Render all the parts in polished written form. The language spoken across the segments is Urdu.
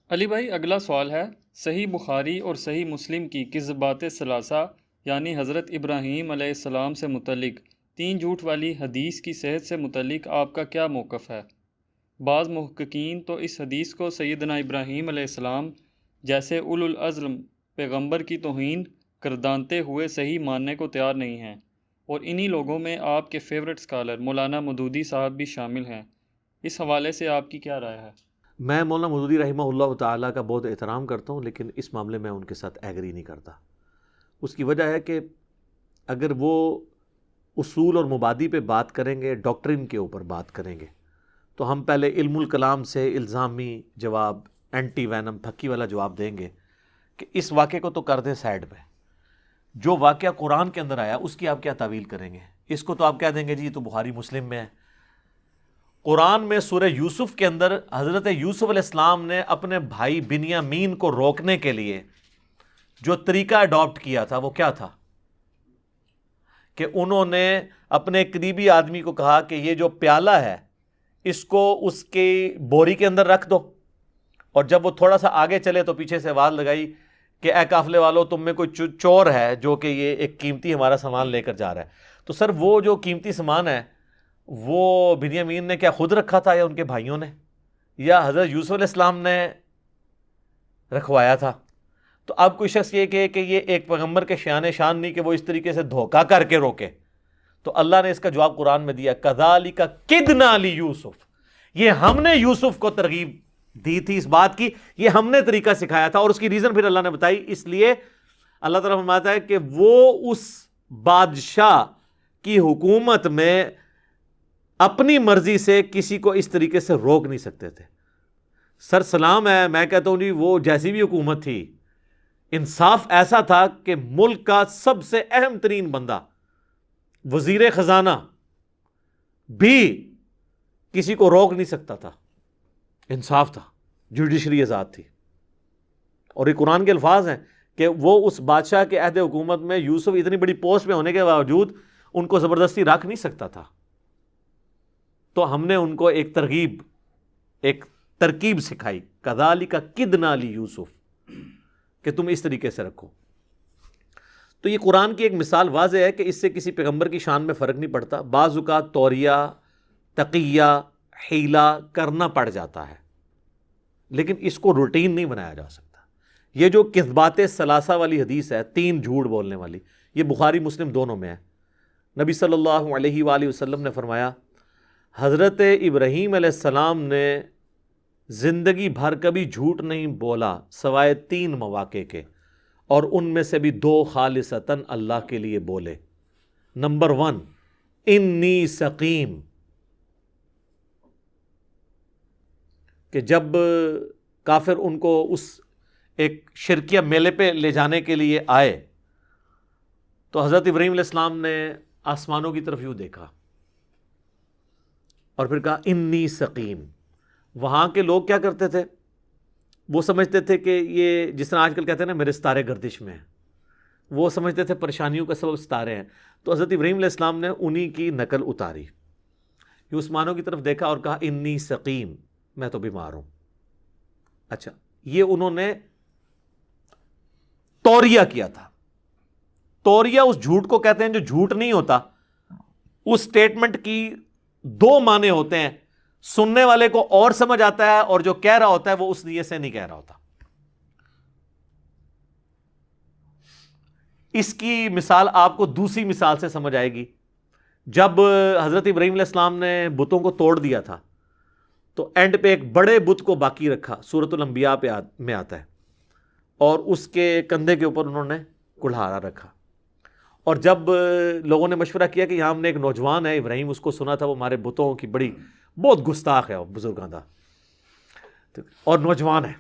علی بھائی، اگلا سوال ہے، صحیح بخاری اور صحیح مسلم کی کذبات ثلاثہ یعنی حضرت ابراہیم علیہ السلام سے متعلق تین جھوٹ والی حدیث کی صحت سے متعلق آپ کا کیا موقف ہے؟ بعض محققین تو اس حدیث کو سیدنا ابراہیم علیہ السلام جیسے اولو العزم پیغمبر کی توہین گردانتے ہوئے صحیح ماننے کو تیار نہیں ہیں، اور انہی لوگوں میں آپ کے فیورٹ اسکالر مولانا مودودی صاحب بھی شامل ہیں۔ اس حوالے سے آپ کی کیا رائے ہے؟ میں مولانا مودودی رحمہ اللہ تعالیٰ کا بہت احترام کرتا ہوں، لیکن اس معاملے میں ان کے ساتھ ایگری نہیں کرتا۔ اس کی وجہ ہے کہ اگر وہ اصول اور مبادی پہ بات کریں گے، ڈاکٹرن کے اوپر بات کریں گے، تو ہم پہلے علم الکلام سے الزامی جواب، اینٹی وینم پھکی والا جواب دیں گے کہ اس واقعے کو تو کر دیں سائڈ پہ، جو واقعہ قرآن کے اندر آیا اس کی آپ کیا تعویل کریں گے؟ اس کو تو آپ کہہ دیں گے جی یہ تو بخاری مسلم میں ہے۔ قرآن میں سورہ یوسف کے اندر حضرت یوسف علیہ السلام نے اپنے بھائی بنیامین کو روکنے کے لیے جو طریقہ اڈاپٹ کیا تھا وہ کیا تھا کہ انہوں نے اپنے قریبی آدمی کو کہا کہ یہ جو پیالہ ہے اس کو اس کی بوری کے اندر رکھ دو، اور جب وہ تھوڑا سا آگے چلے تو پیچھے سے آواز لگائی کہ اے قافلے والو، تم میں کوئی چور ہے جو کہ یہ ایک قیمتی ہمارا سامان لے کر جا رہا ہے۔ تو سر وہ جو قیمتی سامان ہے وہ بنیامین نے کیا خود رکھا تھا یا ان کے بھائیوں نے یا حضرت یوسف علیہ السلام نے رکھوایا تھا؟ تو اب کوئی شخص یہ کہے کہ یہ ایک پیغمبر کے شان شان نہیں کہ وہ اس طریقے سے دھوکہ کر کے روکے، تو اللہ نے اس کا جواب قرآن میں دیا، کذالک کدنا لیوسف، یہ ہم نے یوسف کو ترغیب دی تھی اس بات کی، یہ ہم نے طریقہ سکھایا تھا، اور اس کی ریزن پھر اللہ نے بتائی۔ اس لیے اللہ تعالیٰ فرماتا ہے کہ وہ اس بادشاہ کی حکومت میں اپنی مرضی سے کسی کو اس طریقے سے روک نہیں سکتے تھے۔ سر سلام ہے، میں کہتا ہوں جی وہ جیسی بھی حکومت تھی، انصاف ایسا تھا کہ ملک کا سب سے اہم ترین بندہ وزیر خزانہ بھی کسی کو روک نہیں سکتا تھا، انصاف تھا، جوڈیشری آزاد تھی۔ اور یہ قرآن کے الفاظ ہیں کہ وہ اس بادشاہ کے عہد حکومت میں یوسف اتنی بڑی پوسٹ میں ہونے کے باوجود ان کو زبردستی رکھ نہیں سکتا تھا، تو ہم نے ان کو ایک ترغیب، ایک ترکیب سکھائی، کذالک کدنا لیوسف، کہ تم اس طریقے سے رکھو۔ تو یہ قرآن کی ایک مثال واضح ہے کہ اس سے کسی پیغمبر کی شان میں فرق نہیں پڑتا۔ بعض اوقات توریہ، تقیہ، حیلہ کرنا پڑ جاتا ہے، لیکن اس کو روٹین نہیں بنایا جا سکتا۔ یہ جو کذبات ثلاثہ والی حدیث ہے، تین جھوٹ بولنے والی، یہ بخاری مسلم دونوں میں ہے۔ نبی صلی اللہ علیہ وآلہ وسلم نے فرمایا، حضرت ابراہیم علیہ السلام نے زندگی بھر کبھی جھوٹ نہیں بولا سوائے تین مواقع کے، اور ان میں سے بھی دو خالصتاً اللہ کے لیے بولے۔ نمبر 1، انی سقیم، کہ جب کافر ان کو اس ایک شرکیہ میلے پہ لے جانے کے لیے آئے تو حضرت ابراہیم علیہ السلام نے آسمانوں کی طرف یوں دیکھا اور پھر کہا انی سقیم۔ وہاں کے لوگ کیا کرتے تھے؟ وہ سمجھتے تھے کہ یہ جس طرح آج کل کہتے ہیں نا میرے ستارے گردش میں ہیں، وہ سمجھتے تھے پریشانیوں کا سبب ستارے ہیں۔ تو حضرت ابراہیم علیہ السلام نے انہی کی نقل اتاری، یہ آسمانوں کی طرف دیکھا اور کہا انی سقیم، میں تو بیمار ہوں۔ اچھا، یہ انہوں نے توریہ کیا تھا۔ توریہ اس جھوٹ کو کہتے ہیں جو جھوٹ نہیں ہوتا۔ اس سٹیٹمنٹ کی دو معنی ہوتے ہیں، سننے والے کو اور سمجھ آتا ہے، اور جو کہہ رہا ہوتا ہے وہ اس نیت سے نہیں کہہ رہا ہوتا۔ اس کی مثال آپ کو دوسری مثال سے سمجھ آئے گی۔ جب حضرت ابراہیم علیہ السلام نے بتوں کو توڑ دیا تھا تو اینڈ پہ ایک بڑے بت کو باقی رکھا، سورۃ الانبیاء میں آتا ہے، اور اس کے کندھے کے اوپر انہوں نے کڑھارا رکھا۔ اور جب لوگوں نے مشورہ کیا کہ یہاں ہم نے ایک نوجوان ہے ابراہیم، اس کو سنا تھا وہ ہمارے بتوں کی بہت گستاخ ہے، وہ بزرگاں دا اور نوجوان ہے،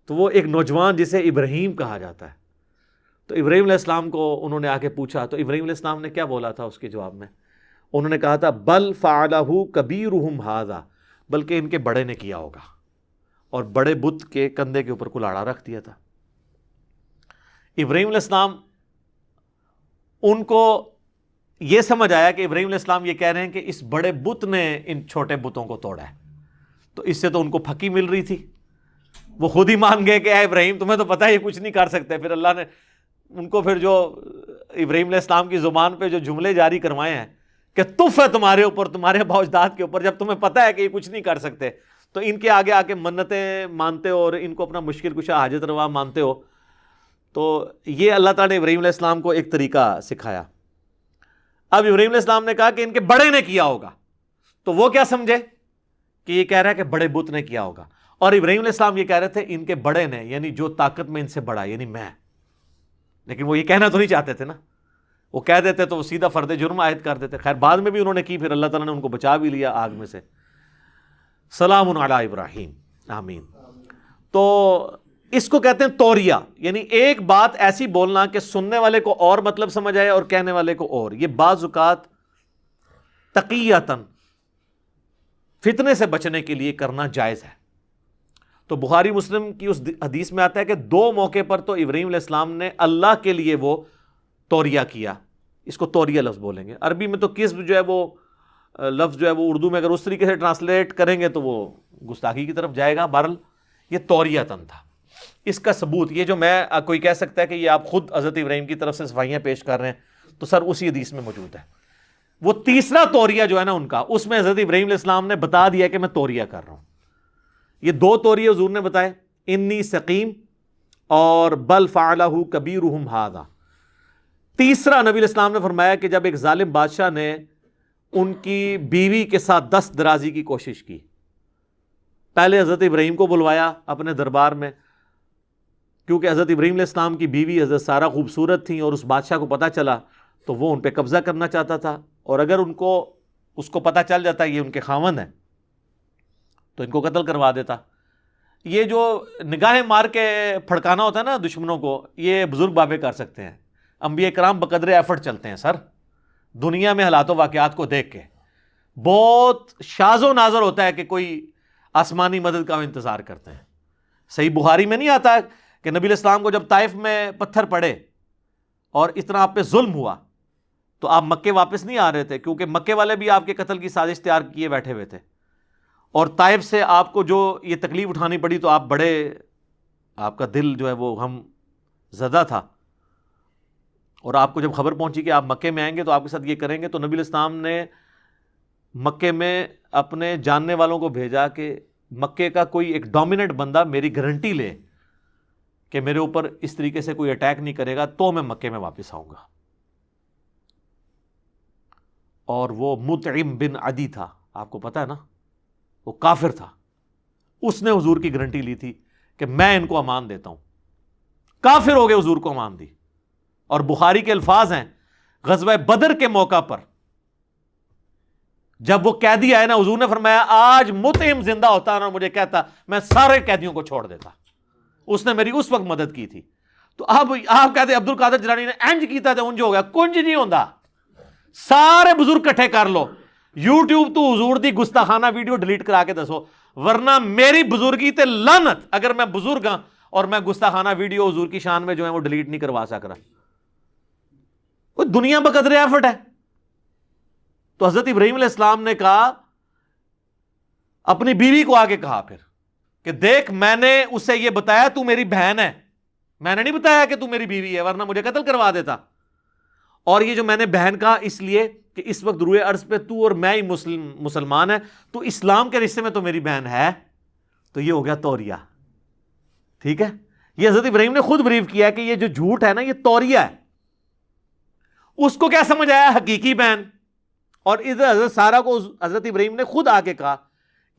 تو وہ ایک نوجوان جسے ابراہیم کہا جاتا ہے، تو ابراہیم علیہ السلام کو انہوں نے آ کے پوچھا، تو ابراہیم علیہ السلام نے کیا بولا تھا اس کے جواب میں؟ انہوں نے کہا تھا بل فعلہ کبیرہم ھذا، بلکہ ان کے بڑے نے کیا ہوگا، اور بڑے بت کے کندھے کے اوپر کلاڑا رکھ دیا تھا۔ ابراہیم علیہ السلام ان کو یہ سمجھ آیا کہ ابراہیم علیہ السلام یہ کہہ رہے ہیں کہ اس بڑے بت نے ان چھوٹے بتوں کو توڑا ہے، تو اس سے تو ان کو پھکی مل رہی تھی، وہ خود ہی مان گئے کہ اے ابراہیم تمہیں تو پتہ ہے یہ کچھ نہیں کر سکتے. پھر اللہ نے ان کو پھر جو ابراہیم علیہ السلام کی زبان پہ جو جملے جاری کروائے ہیں کہ تف ہے تمہارے اوپر, تمہارے ابا اجداد کے اوپر, جب تمہیں پتہ ہے کہ یہ کچھ نہیں کر سکتے تو ان کے آگے آ کے منتیں مانتے ہو اور ان کو اپنا مشکل کشا حاجت روا مانتے ہو. تو یہ اللہ تعالیٰ نے ابراہیم علیہ السلام کو ایک طریقہ سکھایا. اب ابراہیم علیہ السلام نے کہا کہ ان کے بڑے نے کیا ہوگا, تو وہ کیا سمجھے کہ یہ کہہ رہا ہے کہ بڑے بت نے کیا ہوگا, اور ابراہیم علیہ السلام یہ کہہ رہے تھے ان کے بڑے نے, یعنی جو طاقت میں ان سے بڑا یعنی میں. لیکن وہ یہ کہنا تو نہیں چاہتے تھے نا, وہ کہہ دیتے تو وہ سیدھا فرد جرم عائد کر دیتے. خیر بعد میں بھی انہوں نے کی, پھر اللہ تعالیٰ نے ان کو بچا بھی لیا آگ میں سے. سلام علی ابراہیم, آمین. تو اس کو کہتے ہیں توریہ, یعنی ایک بات ایسی بولنا کہ سننے والے کو اور مطلب سمجھ آئے اور کہنے والے کو اور. یہ بعض اوقات تقیتاً فتنے سے بچنے کے لیے کرنا جائز ہے. تو بخاری مسلم کی اس حدیث میں آتا ہے کہ 2 موقع پر تو ابراہیم علیہ السلام نے اللہ کے لیے وہ توریہ کیا. اس کو توریہ لفظ بولیں گے. عربی میں تو کسب جو ہے وہ لفظ جو ہے وہ اردو میں اگر اس طریقے سے ٹرانسلیٹ کریں گے تو وہ گستاخی کی طرف جائے گا. بہرحال یہ توریتاً تھا. اس کا ثبوت یہ جو میں کوئی کہہ سکتا ہے کہ یہ آپ خود حضرت ابراہیم کی طرف سے صفائیاں پیش کر رہے ہیں, تو سر اسی حدیث میں موجود ہے. وہ تیسرا توریہ جو ہے نا ان کا, اس میں حضرت ابراہیم علیہ السلام نے بتا دیا کہ میں توریہ کر رہا ہوں. یہ 2 توریہ حضور نے بتائے, انی سقیم اور بل فعلہ کبیرہم ھذا. تیسرا نبی علیہ السلام نے فرمایا کہ جب ایک ظالم بادشاہ نے ان کی بیوی کے ساتھ دست درازی کی کوشش کی, پہلے حضرت ابراہیم کو بلوایا اپنے دربار میں, کیونکہ حضرت ابراہیم علیہ السلام کی بیوی حضرت سارہ خوبصورت تھیں اور اس بادشاہ کو پتہ چلا تو وہ ان پہ قبضہ کرنا چاہتا تھا, اور اگر اس کو پتہ چل جاتا یہ ان کے خاوند ہیں تو ان کو قتل کروا دیتا. یہ جو نگاہیں مار کے پھڑکانا ہوتا ہے نا دشمنوں کو, یہ بزرگ بابے کر سکتے ہیں. انبیاء کرام بقدر ایفرٹ چلتے ہیں سر, دنیا میں حالات و واقعات کو دیکھ کے. بہت شاذ و نادر ہوتا ہے کہ کوئی آسمانی مدد کا انتظار کرتے ہیں. صحیح بخاری میں نہیں آتا کہ نبی علیہ السلام کو جب طائف میں پتھر پڑے اور اتنا آپ پہ ظلم ہوا تو آپ مکے واپس نہیں آ رہے تھے, کیونکہ مکے والے بھی آپ کے قتل کی سازش تیار کیے بیٹھے ہوئے تھے, اور طائف سے آپ کو جو یہ تکلیف اٹھانی پڑی تو آپ کا دل جو ہے وہ غم زدہ تھا. اور آپ کو جب خبر پہنچی کہ آپ مکے میں آئیں گے تو آپ کے ساتھ یہ کریں گے, تو نبی علیہ السلام نے مکے میں اپنے جاننے والوں کو بھیجا کہ مکے کا کوئی ایک ڈومیننٹ بندہ میری گارنٹی لے کہ میرے اوپر اس طریقے سے کوئی اٹیک نہیں کرے گا تو میں مکے میں واپس آؤں گا. اور وہ مطعم بن عدی تھا, آپ کو پتا ہے نا, وہ کافر تھا. اس نے حضور کی گارنٹی لی تھی کہ میں ان کو امان دیتا ہوں. کافر ہو گئے, حضور کو امان دی. اور بخاری کے الفاظ ہیں غزوہ بدر کے موقع پر جب وہ قیدی آئے نا, حضور نے فرمایا آج مطعم زندہ ہوتا نا مجھے کہتا میں سارے قیدیوں کو چھوڑ دیتا, اس نے میری اس وقت مدد کی تھی. تو اب آپ کہتے ہیں عبد القادر جیلانی نے انج کیتا تھا انج ہو گیا, کنج نہیں ہوندا. سارے بزرگ کٹھے کر لو, یوٹیوب تو حضور دی گستاخانہ ویڈیو ڈیلیٹ کرا کے دسو, ورنہ میری بزرگی تے لعنت اگر میں بزرگ ہاں اور میں گستاخانہ ویڈیو حضور کی شان میں جو ہے وہ ڈیلیٹ نہیں کروا سک رہا. کوئی دنیا بقدر ایفرٹ ہے. تو حضرت ابراہیم علیہ السلام نے کہا, اپنی بیوی کو آگے کہا پھر کہ دیکھ میں نے اسے یہ بتایا تو میری بہن ہے, میں نے نہیں بتایا کہ تو میری بیوی ہے ورنہ مجھے قتل کروا دیتا. اور یہ جو میں نے بہن کہا اس لیے کہ اس وقت روئے عرض پہ تو اور میں ہی مسلمان ہے, تو اسلام کے رشتے میں تو میری بہن ہے. تو یہ ہو گیا توریہ. ٹھیک ہے, یہ حضرت ابراہیم نے خود بریف کیا کہ یہ جو جھوٹ ہے نا یہ توریہ ہے. اس کو کیا سمجھ آیا حقیقی بہن, اور ادھر حضرت سارہ کو حضرت ابراہیم نے خود آ کے کہا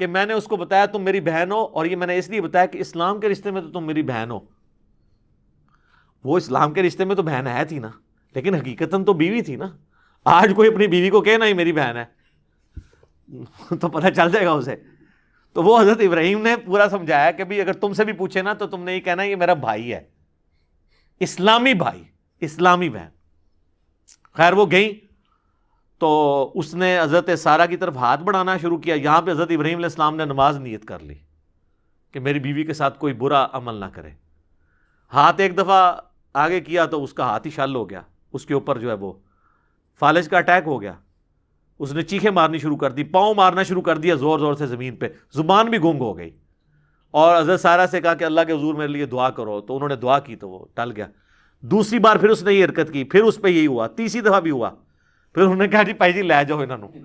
کہ میں نے اس کو بتایا تم میری بہن ہو, اور یہ میں نے اس لیے بتایا کہ اسلام کے رشتے میں تو تم میری بہن ہو. وہ اسلام کے رشتے میں تو بہن ہے تھی نا, لیکن حقیقتاً تو بیوی تھی نا. آج کوئی اپنی بیوی کو کہنا ہی میری بہن ہے تو پتہ چل جائے گا اسے. تو وہ حضرت ابراہیم نے پورا سمجھایا کہ بھی اگر تم سے بھی پوچھے نا تو تم نے یہ کہنا یہ میرا بھائی ہے, اسلامی بھائی, اسلامی بہن. خیر وہ گئی تو اس نے حضرت سارہ کی طرف ہاتھ بڑھانا شروع کیا. یہاں پہ حضرت ابراہیم علیہ السلام نے نماز نیت کر لی کہ میری بیوی کے ساتھ کوئی برا عمل نہ کرے. ہاتھ ایک دفعہ آگے کیا تو اس کا ہاتھ ہی شل ہو گیا, اس کے اوپر جو ہے وہ فالج کا اٹیک ہو گیا. اس نے چیخیں مارنی شروع کر دی, پاؤں مارنا شروع کر دیا زور زور سے زمین پہ, زبان بھی گونگ ہو گئی. اور حضرت سارہ سے کہا کہ اللہ کے حضور میرے لیے دعا کرو، تو انہوں نے دعا کی تو وہ ٹل گیا۔ دوسری بار پھر اس نے یہ حرکت کی، پھر اس پہ یہی ہوا، تیسری دفعہ بھی ہوا، پھر انہوں نے کہا جی پائی جی لے جاؤ انہوں نے،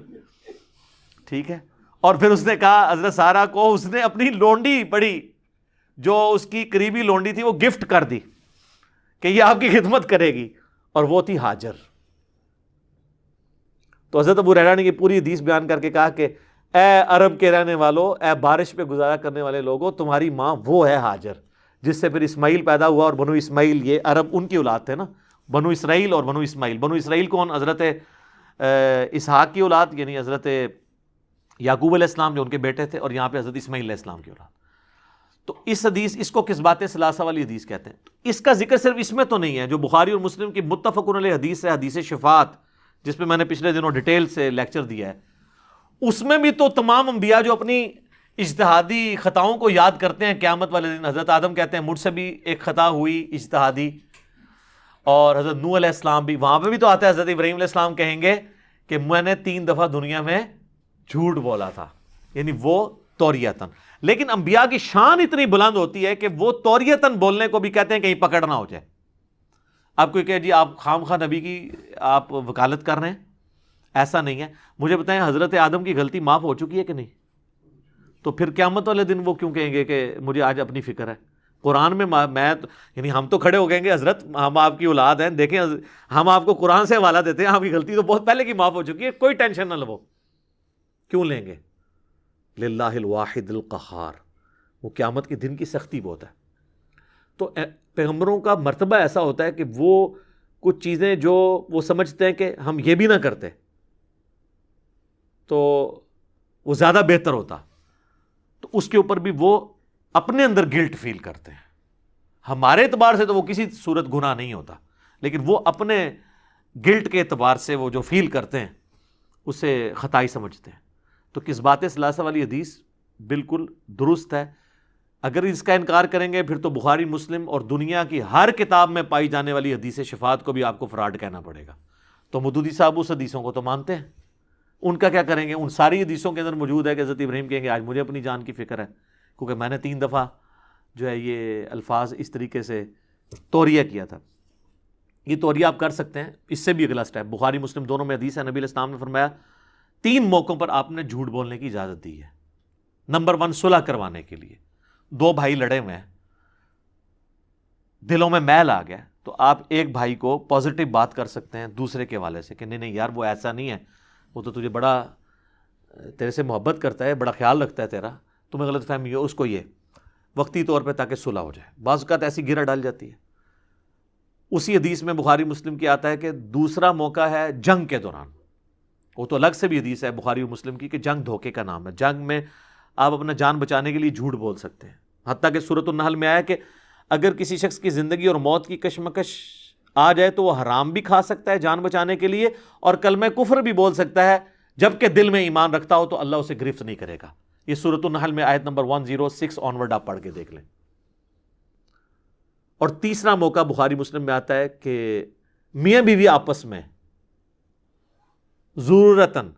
ٹھیک ہے۔ اور پھر اس نے کہا حضرت سارہ کو اس نے اپنی لونڈی پڑی جو اس کی قریبی لونڈی تھی وہ گفٹ کر دی کہ یہ آپ کی خدمت کرے گی، اور وہ تھی ہاجر۔ تو حضرت ابو ہریرہ نے یہ پوری حدیث بیان کر کے کہا کہ اے عرب کے رہنے والوں، اے بارش پہ گزارا کرنے والے لوگوں، تمہاری ماں وہ ہے ہاجر جس سے پھر اسماعیل پیدا ہوا، اور بنو اسماعیل یہ عرب ان کی اولاد تھے نا، بنو اسرائیل اور بنو اسماعیل۔ بنو اسرائیل کون؟ حضرت اسحاق کی اولاد، یعنی حضرت یعقوب علیہ السلام جو ان کے بیٹے تھے، اور یہاں پہ حضرت اسماعیل علیہ السلام کی اولاد۔ تو اس حدیث، اس کو قصبات ثلاثہ والی حدیث کہتے ہیں۔ تو اس کا ذکر صرف اس میں تو نہیں ہے، جو بخاری اور مسلم کی متفق علیہ حدیث ہے، حدیث شفاعت، جس پہ میں نے پچھلے دنوں ڈیٹیل سے لیکچر دیا ہے، اس میں بھی تو تمام انبیاء جو اپنی اجتہادی خطاؤں کو یاد کرتے ہیں قیامت والے دن، حضرت آدم کہتے ہیں مجھ سے بھی ایک خطا ہوئی اجتہادی، اور حضرت نوح علیہ السلام بھی، وہاں پہ بھی تو آتا ہے حضرت ابراہیم علیہ السلام کہیں گے کہ میں نے 3 دفعہ دنیا میں جھوٹ بولا تھا، یعنی وہ توریتاً۔ لیکن انبیاء کی شان اتنی بلند ہوتی ہے کہ وہ توریتاً بولنے کو بھی کہتے ہیں کہیں پکڑ نہ ہو جائے۔ آپ کوئی کہے جی آپ خام خواہ نبی کی آپ وکالت کر رہے ہیں، ایسا نہیں ہے۔ مجھے بتائیں حضرت آدم کی غلطی معاف ہو چکی ہے کہ نہیں؟ تو پھر قیامت والے دن وہ کیوں کہیں گے کہ مجھے آج اپنی فکر ہے؟ قرآن میں یعنی ہم تو کھڑے ہو گئیں گے حضرت ہم آپ کی اولاد ہیں، دیکھیں ہم آپ کو قرآن سے حوالہ دیتے ہیں، آپ کی غلطی تو بہت پہلے کی معاف ہو چکی ہے، کوئی ٹینشن نہ لو۔ کیوں لیں گے؟ للہ الواحد القہار، وہ قیامت کے دن کی سختی بہت ہے۔ تو پیغمبروں کا مرتبہ ایسا ہوتا ہے کہ وہ کچھ چیزیں جو وہ سمجھتے ہیں کہ ہم یہ بھی نہ کرتے تو وہ زیادہ بہتر ہوتا، تو اس کے اوپر بھی وہ اپنے اندر گلٹ فیل کرتے ہیں۔ ہمارے اعتبار سے تو وہ کسی صورت گناہ نہیں ہوتا، لیکن وہ اپنے گلٹ کے اعتبار سے وہ جو فیل کرتے ہیں اسے خطائی سمجھتے ہیں۔ تو قصبات ثلاثہ والی حدیث بالکل درست ہے۔ اگر اس کا انکار کریں گے پھر تو بخاری، مسلم اور دنیا کی ہر کتاب میں پائی جانے والی حدیث شفاعت کو بھی آپ کو فراڈ کہنا پڑے گا۔ تو مودودی صاحب اس حدیثوں کو تو مانتے ہیں، ان کا کیا کریں گے؟ ان ساری حدیثوں کے اندر موجود ہے کہ حضرت ابراہیم کہیں گے آج مجھے اپنی جان کی فکر ہے، کیونکہ میں نے 3 دفعہ جو ہے یہ الفاظ اس طریقے سے توریہ کیا تھا۔ یہ توریہ آپ کر سکتے ہیں۔ اس سے بھی اگلا سٹیپ، بخاری مسلم دونوں میں حدیث ہے، نبی علیہ السلام نے فرمایا 3 موقعوں پر آپ نے جھوٹ بولنے کی اجازت دی ہے۔ نمبر 1، صلح کروانے کے لیے، 2 بھائی لڑے ہوئے ہیں، دلوں میں میل آ گیا، تو آپ ایک بھائی کو پازیٹیو بات کر سکتے ہیں دوسرے کے حوالے سے کہ نہیں نہیں یار وہ ایسا نہیں ہے، وہ تو تجھے بڑا تیرے سے محبت کرتا ہے، بڑا خیال رکھتا ہے تیرا، تمہیں غلط فہمی ہو، اس کو یہ وقتی طور پہ تاکہ صلح ہو جائے۔ بعض اوقات ایسی گرہ ڈال جاتی ہے۔ اسی حدیث میں بخاری مسلم کی آتا ہے کہ دوسرا موقع ہے جنگ کے دوران، وہ تو الگ سے بھی حدیث ہے بخاری و مسلم کی کہ جنگ دھوکے کا نام ہے، جنگ میں آپ اپنا جان بچانے کے لیے جھوٹ بول سکتے ہیں۔ حتیٰ کہ سورۃ النحل میں آیا کہ اگر کسی شخص کی زندگی اور موت کی کشمکش آ جائے تو وہ حرام بھی کھا سکتا ہے جان بچانے کے لیے، اور کلمہ کفر بھی بول سکتا ہے، جبکہ دل میں ایمان رکھتا ہو تو اللہ اسے گرفت نہیں کرے گا۔ یہ سورۃ النحل میں آیت نمبر 106 آنورڈ آپ پڑھ کے دیکھ لیں۔ اور تیسرا موقع بخاری مسلم میں آتا ہے کہ میاں بیوی آپس میں ضرورتاً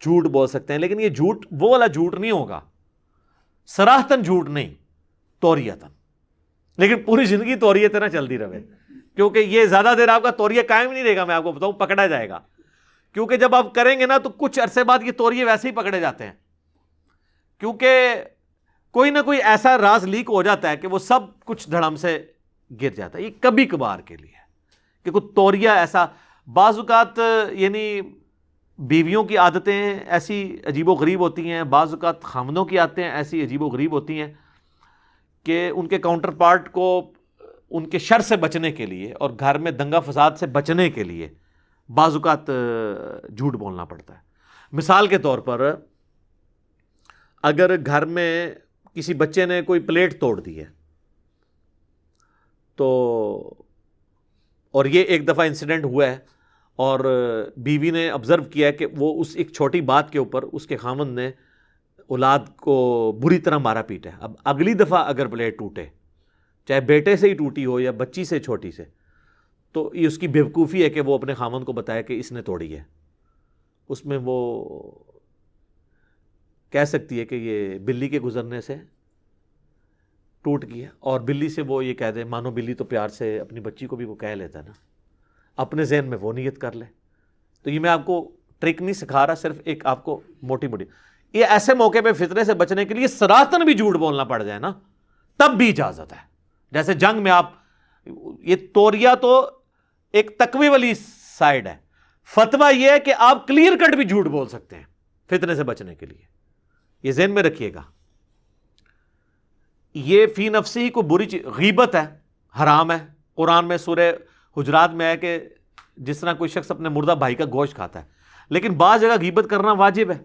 جھوٹ بول سکتے ہیں، لیکن یہ جھوٹ وہ والا جھوٹ نہیں ہوگا، صراحتاً جھوٹ نہیں، توریتاً، لیکن پوری زندگی توریت نہ چلتی رہے، کیونکہ یہ زیادہ دیر آپ کا توریہ قائم نہیں رہے گا، میں آپ کو بتاؤں پکڑا جائے گا، کیونکہ جب آپ کریں گے نا تو کچھ عرصے بعد یہ توریے ویسے ہی پکڑے جاتے ہیں، کیونکہ کوئی نہ کوئی ایسا راز لیک ہو جاتا ہے کہ وہ سب کچھ دھڑم سے گر جاتا ہے۔ یہ کبھی کبھار کے لیے کہ کوئی توریہ ایسا، بعض اوقات یعنی بیویوں کی عادتیں ایسی عجیب و غریب ہوتی ہیں، بعض اوقات خامدوں کی عادتیں ایسی عجیب و غریب ہوتی ہیں کہ ان کے کاؤنٹر پارٹ کو ان کے شر سے بچنے کے لیے اور گھر میں دنگا فساد سے بچنے کے لیے بعض اوقات جھوٹ بولنا پڑتا ہے۔ مثال کے طور پر اگر گھر میں کسی بچے نے کوئی پلیٹ توڑ دی ہے تو، اور یہ ایک دفعہ انسیڈنٹ ہوا ہے، اور بیوی نے آبزرو کیا کہ وہ اس ایک چھوٹی بات کے اوپر اس کے خامند نے اولاد کو بری طرح مارا پیٹا ہے، اب اگلی دفعہ اگر پلیٹ ٹوٹے، چاہے بیٹے سے ہی ٹوٹی ہو یا بچی سے چھوٹی سے، تو یہ اس کی بیوقوفی ہے کہ وہ اپنے خامند کو بتایا کہ اس نے توڑی ہے۔ اس میں وہ کہہ سکتی ہے کہ یہ بلی کے گزرنے سے ٹوٹ گیا. اور بلی سے وہ یہ کہہ دے, مانو بلی تو پیار سے اپنی بچی کو بھی وہ کہہ لیتا ہے نا, اپنے ذہن میں وہ نیت کر لے. تو یہ میں آپ کو ٹرک نہیں سکھا رہا, صرف ایک آپ کو موٹی موٹی, یہ ایسے موقع پہ فتنے سے بچنے کے لیے سراہتاً بھی جھوٹ بولنا پڑ جائے نا تب بھی اجازت ہے. جیسے جنگ میں آپ, یہ توریہ تو ایک تقوی والی سائڈ ہے, فتویٰ یہ ہے کہ آپ کلیئر کٹ بھی جھوٹ بول سکتے ہیں فتنے سے بچنے کے لیے. یہ ذہن میں رکھیے گا. یہ فی نفسی کو بری چیز, غیبت ہے, حرام ہے. قرآن میں سورہ حجرات میں ہے کہ جس طرح کوئی شخص اپنے مردہ بھائی کا گوشت کھاتا ہے, لیکن بعض جگہ غیبت کرنا واجب ہے.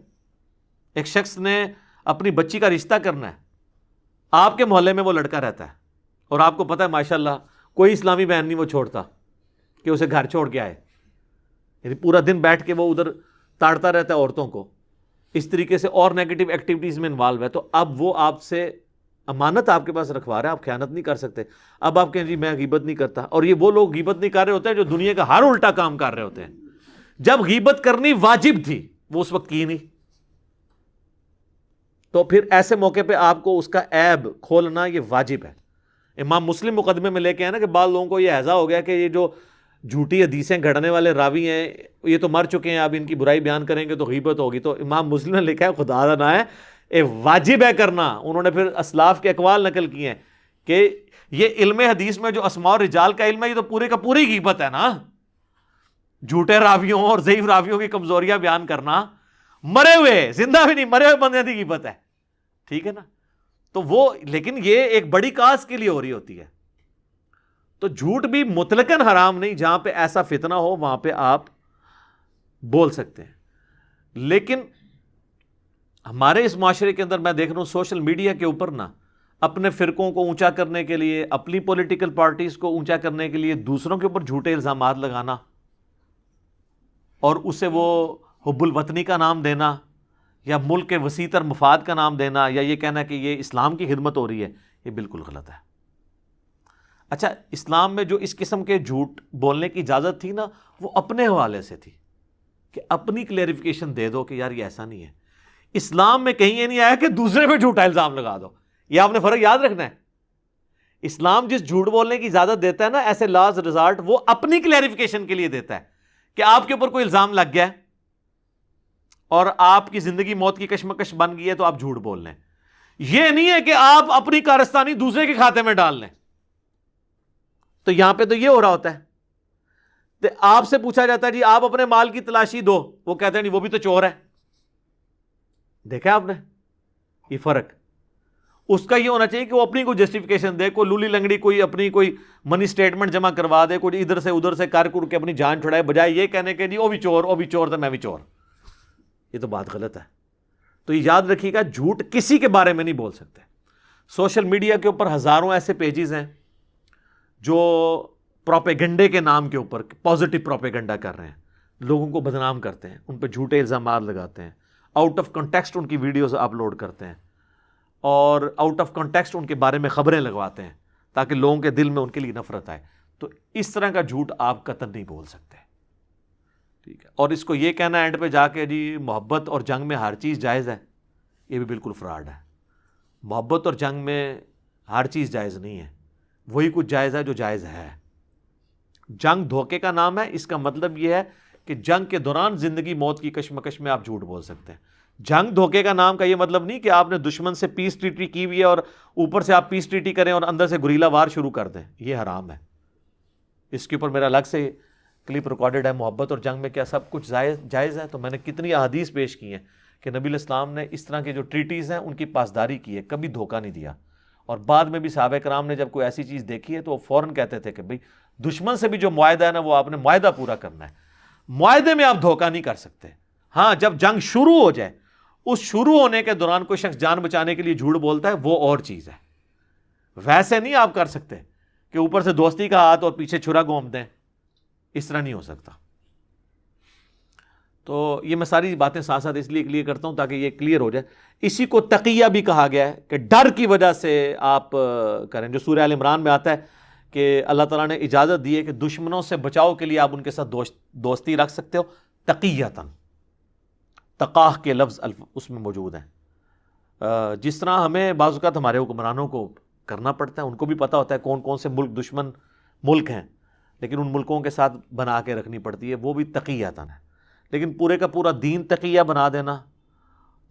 ایک شخص نے اپنی بچی کا رشتہ کرنا ہے, آپ کے محلے میں وہ لڑکا رہتا ہے اور آپ کو پتہ ہے ماشاءاللہ کوئی اسلامی بہن نہیں وہ چھوڑتا کہ اسے گھر چھوڑ کے آئے, یعنی پورا دن بیٹھ کے وہ ادھر تاڑتا رہتا ہے عورتوں کو, اس طریقے سے اور نیگیٹو ایکٹیویٹیز میں انوالو ہے. تو اب وہ آپ سے امانت آپ کے پاس رکھوا رہا ہے, آپ خیانت نہیں کر سکتے. اب آپ کہیں جی میں غیبت نہیں کرتا, اور یہ وہ لوگ غیبت نہیں کر رہے ہوتے ہیں جو دنیا کا ہر الٹا کام کر رہے ہوتے ہیں. جب غیبت کرنی واجب تھی وہ اس وقت کی نہیں, تو پھر ایسے موقع پہ آپ کو اس کا عیب کھولنا یہ واجب ہے. امام مسلم مقدمے میں لے کے آئے نا کہ بعض لوگوں کو یہ ہیضہ ہو گیا کہ یہ جو جھوٹی حدیثیں گھڑنے والے راوی ہیں یہ تو مر چکے ہیں, اب ان کی برائی بیان کریں گے تو غیبت ہوگی. تو امام مسلم نے لکھا ہے, خدا دا نہ ہے, واجب ہے کرنا. انہوں نے پھر اسلاف کے اقوال نقل کیے ہیں کہ یہ علم حدیث میں جو اسماء اور رجال کا علم ہے یہ تو پورے کا پوری غیبت ہے نا. جھوٹے راویوں اور ضعیف راویوں کی کمزوریاں بیان کرنا, مرے ہوئے, زندہ بھی نہیں, مرے ہوئے بندے کی غیبت ہے, ٹھیک ہے نا. تو وہ, لیکن یہ ایک بڑی کاز کے لیے ہو رہی ہوتی ہے. تو جھوٹ بھی مطلقاً حرام نہیں, جہاں پہ ایسا فتنہ ہو وہاں پہ آپ بول سکتے ہیں. لیکن ہمارے اس معاشرے کے اندر میں دیکھ رہا ہوں سوشل میڈیا کے اوپر نا اپنے فرقوں کو اونچا کرنے کے لیے, اپنی پولیٹیکل پارٹیز کو اونچا کرنے کے لیے دوسروں کے اوپر جھوٹے الزامات لگانا اور اسے وہ حب الوطنی کا نام دینا یا ملک کے وسیع تر مفاد کا نام دینا یا یہ کہنا کہ یہ اسلام کی خدمت ہو رہی ہے, یہ بالکل غلط ہے. اچھا, اسلام میں جو اس قسم کے جھوٹ بولنے کی اجازت تھی نا وہ اپنے حوالے سے تھی کہ اپنی کلیئرفیکیشن دے دو کہ یار یہ ایسا نہیں ہے. اسلام میں کہیں یہ نہیں آیا کہ دوسرے پہ جھوٹا الزام لگا دو. یہ آپ نے فرق یاد رکھنا ہے. اسلام جس جھوٹ بولنے کی اجازت دیتا ہے نا ایسے لاز ریزارٹ, وہ اپنی کلیئرفیکیشن کے لیے دیتا ہے کہ آپ کے اوپر کوئی الزام لگ گیا ہے اور آپ کی زندگی موت کی کشمکش بن گئی ہے تو آپ جھوٹ بول لیں. یہ نہیں ہے کہ آپ اپنی کارستانی دوسرے کے کھاتے میں ڈال لیں. تو یہاں پہ تو یہ ہو رہا ہوتا ہے, تو آپ سے پوچھا جاتا ہے جی آپ اپنے مال کی تلاشی دو, وہ کہتے ہیں نہیں وہ بھی تو چور ہے. دیکھا آپ نے یہ فرق. اس کا یہ ہونا چاہیے کہ وہ اپنی کوئی جسٹیفیکیشن دے, کوئی لولی لنگڑی کوئی اپنی کوئی منی اسٹیٹمنٹ جمع کروا دے, کوئی ادھر سے کر کر کے اپنی جان چھڑائے, بجائے یہ کہنے کے جی وہ بھی چور تھا میں بھی چور. یہ تو بات غلط ہے. تو یہ یاد رکھیے گا, جھوٹ کسی کے بارے میں نہیں بول سکتے. سوشل میڈیا کے اوپر ہزاروں ایسے پیجز ہیں جو پروپیگنڈے کے نام کے اوپر پازیٹیو پروپیگنڈا کر رہے ہیں, لوگوں کو بدنام کرتے ہیں, ان پہ جھوٹے الزامات لگاتے ہیں, آؤٹ آف کنٹیکسٹ ان کی ویڈیوز اپلوڈ کرتے ہیں اور آؤٹ آف کنٹیکسٹ ان کے بارے میں خبریں لگواتے ہیں تاکہ لوگوں کے دل میں ان کے لیے نفرت آئے. تو اس طرح کا جھوٹ آپ قطعاً نہیں بول سکتے, ٹھیک ہے. اور اس کو یہ کہنا اینڈ پہ جا کے جی محبت اور جنگ میں ہر چیز جائز ہے, یہ بھی بالکل فراڈ ہے. محبت اور جنگ میں ہر چیز جائز نہیں ہے, وہی کچھ جائز ہے جو جائز ہے. جنگ دھوکے کا نام ہے, اس کا مطلب یہ ہے کہ جنگ کے دوران زندگی موت کی کشمکش میں آپ جھوٹ بول سکتے ہیں. جنگ دھوکے کا نام کا یہ مطلب نہیں کہ آپ نے دشمن سے پیس ٹریٹی کی ہوئی ہے اور اوپر سے آپ پیس ٹریٹی کریں اور اندر سے گریلا وار شروع کر دیں, یہ حرام ہے. اس کے اوپر میرا الگ سے کلپ ریکارڈڈ ہے, محبت اور جنگ میں کیا سب کچھ جائز ہے. تو میں نے کتنی احادیث پیش کی ہیں کہ نبی علیہ السلام نے اس طرح کے جو ٹریٹیز ہیں ان کی پاسداری کی ہے, کبھی دھوکہ نہیں دیا. اور بعد میں بھی صحابہ کرام نے جب کوئی ایسی چیز دیکھی ہے تو وہ فوراً کہتے تھے کہ بھئی دشمن سے بھی جو معاہدہ ہے نا وہ آپ نے معاہدہ پورا کرنا ہے, معاہدے میں آپ دھوکہ نہیں کر سکتے. ہاں جب جنگ شروع ہو جائے, اس شروع ہونے کے دوران کوئی شخص جان بچانے کے لیے جھوٹ بولتا ہے وہ اور چیز ہے. ویسے نہیں آپ کر سکتے کہ اوپر سے دوستی کا ہاتھ اور پیچھے چھرا گھوم دیں, اس طرح نہیں ہو سکتا. تو یہ میں ساری باتیں ساتھ ساتھ اس لیے کلیئر کرتا ہوں تاکہ یہ کلیئر ہو جائے. اسی کو تقیہ بھی کہا گیا ہے کہ ڈر کی وجہ سے آپ کریں, جو سورہ آل عمران میں آتا ہے کہ اللہ تعالیٰ نے اجازت دی ہے کہ دشمنوں سے بچاؤ کے لیے آپ ان کے ساتھ دوستی رکھ سکتے ہو تقیۃً. تقاہ کے لفظ اس میں موجود ہیں. جس طرح ہمیں بعض اوقات ہمارے حکمرانوں کو کرنا پڑتا ہے. ان کو بھی پتہ ہوتا ہے کون کون سے ملک دشمن ملک ہیں، لیکن ان ملکوں کے ساتھ بنا کے رکھنی پڑتی ہے. وہ بھی تقیاتاً ہے. لیکن پورے کا پورا دین تقیہ بنا دینا،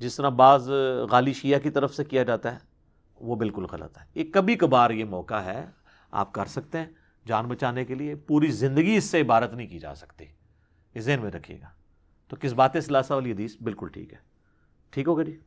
جس طرح بعض غالی شیعہ کی طرف سے کیا جاتا ہے، وہ بالکل غلط ہے. ایک کبھی کبھار یہ موقع ہے، آپ کر سکتے ہیں جان بچانے کے لیے. پوری زندگی اس سے عبارت نہیں کی جا سکتی، یہ ذہن میں رکھیے گا. تو کس باتیں ثلاثہ والی حدیث بالکل ٹھیک ہے. ٹھیک ہوگا جی.